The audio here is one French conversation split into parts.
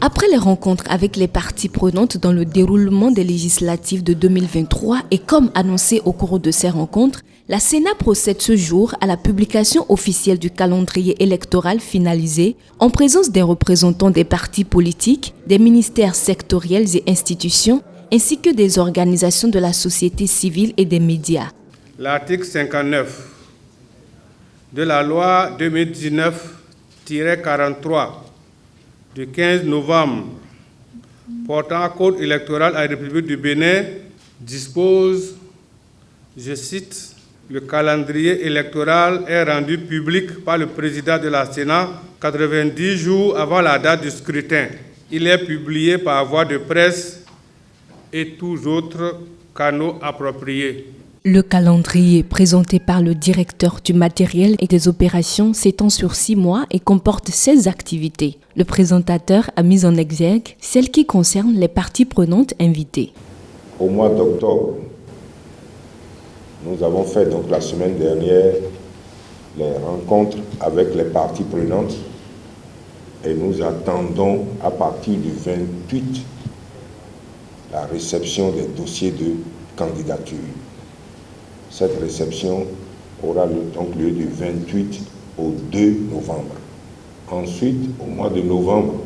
Après les rencontres avec les parties prenantes dans le déroulement des législatives de 2023 et comme annoncé au cours de ces rencontres, la Sénat procède ce jour à la publication officielle du calendrier électoral finalisé en présence des représentants des partis politiques, des ministères sectoriels et institutions, ainsi que des organisations de la société civile et des médias. L'article 59 de la loi 2019-43 du 15 novembre portant code électoral à la République du Bénin dispose, je cite, « Le calendrier électoral est rendu public par le président de la Sénat 90 jours avant la date du scrutin. Il est publié par voie de presse et tous autres canaux appropriés. » Le calendrier présenté par le directeur du matériel et des opérations s'étend sur 6 mois et comporte 16 activités. Le présentateur a mis en exergue celles qui concernent les parties prenantes invitées. Au mois d'octobre, nous avons fait donc la semaine dernière les rencontres avec les parties prenantes et nous attendons à partir du 28 la réception des dossiers de candidature. Cette réception aura donc lieu du 28 au 2 novembre. Ensuite, au mois de novembre,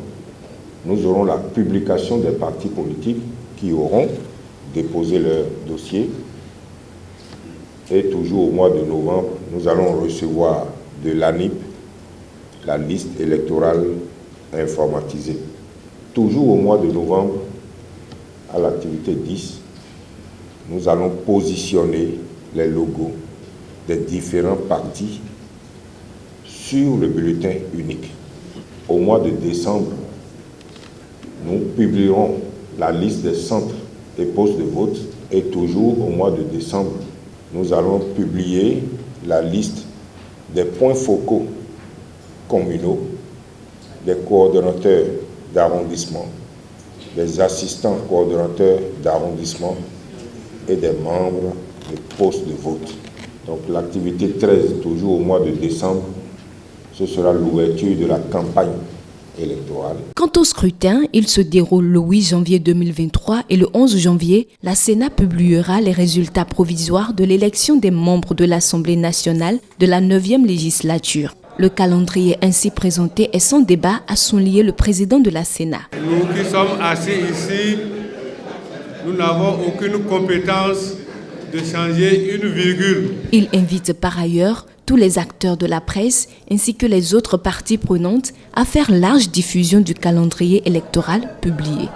nous aurons la publication des partis politiques qui auront déposé leur dossier. Et toujours au mois de novembre, nous allons recevoir de l'ANIP la liste électorale informatisée. Toujours au mois de novembre, à l'activité 10, nous allons positionner les logos des différents partis sur le bulletin unique. Au mois de décembre, nous publierons la liste des centres et postes de vote et toujours au mois de décembre, nous allons publier la liste des points focaux communaux, des coordonnateurs d'arrondissement, des assistants coordonnateurs d'arrondissement et des membres des postes de vote. Donc l'activité 13, toujours au mois de décembre, ce sera l'ouverture de la campagne électorale. Quant au scrutin, il se déroule le 8 janvier 2023 et le 11 janvier, la Sénat publiera les résultats provisoires de l'élection des membres de l'Assemblée nationale de la 9e législature. Le calendrier ainsi présenté est sans débat, a souligné le président de la Sénat. Nous qui sommes assis ici, nous n'avons aucune compétence de changer une virgule. Il invite par ailleurs tous les acteurs de la presse ainsi que les autres parties prenantes à faire large diffusion du calendrier électoral publié.